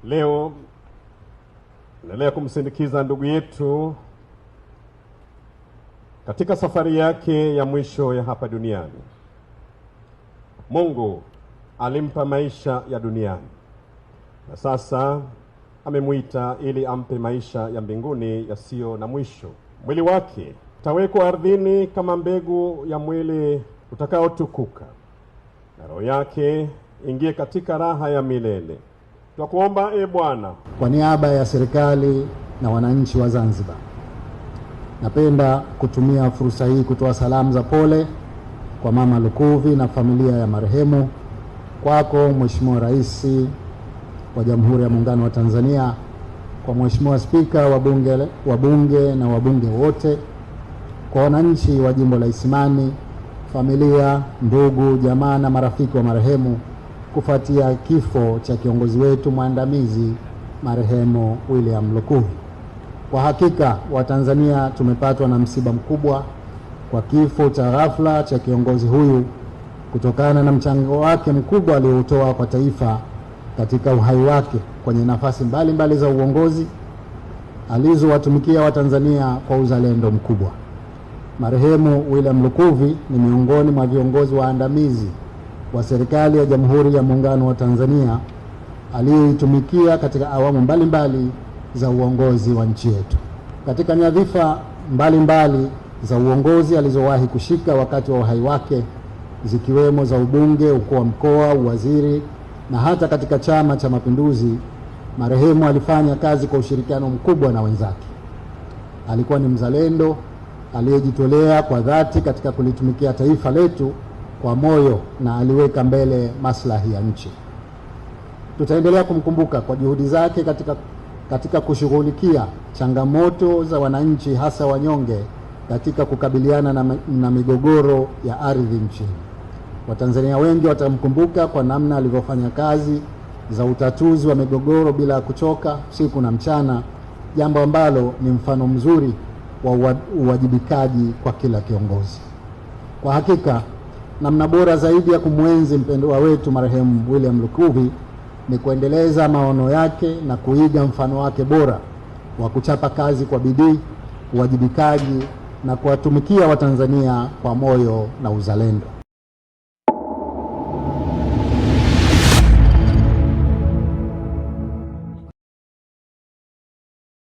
Leo naendelea kumsindikiza ndugu yetu katika safari yake ya mwisho ya hapa duniani. Mungu alimpa maisha ya duniani na sasa amemuita ili ampe maisha ya mbinguni yasiyo na mwisho. Mwili wake utawekwa ardhini kama mbegu ya mwili utakaotukuka, na roho yake ingie katika raha ya milele. Tunakuomba Bwana, kwa niaba ya serikali na wananchi wa Zanzibar, napenda kutumia fursa hii kutoa salamu za pole kwa Mama Lukuvi na familia ya marehemu, kwako Mheshimiwa Rais wa Jamhuri ya Muungano wa Tanzania, kwa Mheshimiwa Spika wa Bunge na wabunge wote, kwa wananchi wa jimbo la Isimani, familia, ndugu, jamaa na marafiki wa marehemu kufuatia kifo cha kiongozi wetu mwandamizi marehemu William Lukuvi. Kwa hakika Watanzania tumepatwa na msiba mkubwa kwa kifo cha ghafla cha kiongozi huyu kutokana na mchango wake mkubwa aliotoa kwa taifa katika uhai wake kwenye nafasi mbalimbali za uongozi alizowatumikia Watanzania kwa uzalendo mkubwa. Marehemu William Lukuvi ni miongoni mwa viongozi waandamizi wa serikali ya Jamhuri ya Muungano wa Tanzania aliyoitumikia katika awamu mbalimbali za uongozi wa nchi yetu. Katika nyadhifa mbalimbali za uongozi alizowahi kushika wakati wa uhai wake, zikiwemo za ubunge, ukuu wa mkoa, uwaziri na hata katika Chama cha Mapinduzi, marehemu alifanya kazi kwa ushirikiano mkubwa na wenzake. Alikuwa ni mzalendo aliyejitolea kwa dhati katika kulitumikia taifa letu kwa moyo na aliweka mbele maslahi ya nchi. Tutaendelea kumkumbuka kwa juhudi zake katika kushughulikia changamoto za wananchi, hasa wanyonge, katika kukabiliana na migogoro ya ardhi nchini. Watanzania wengi watamkumbuka kwa namna alivyofanya kazi za utatuzi wa migogoro bila kuchoka usiku na mchana, jambo ambalo ni mfano mzuri wa uwajibikaji kwa kila kiongozi. Kwa hakika namna bora zaidi ya kumwenzi mpendwa wetu marehemu William Lukuvi ni kuendeleza maono yake na kuiga mfano wake bora wa kuchapa kazi kwa bidii, uwajibikaji na kuwatumikia Watanzania kwa moyo na uzalendo.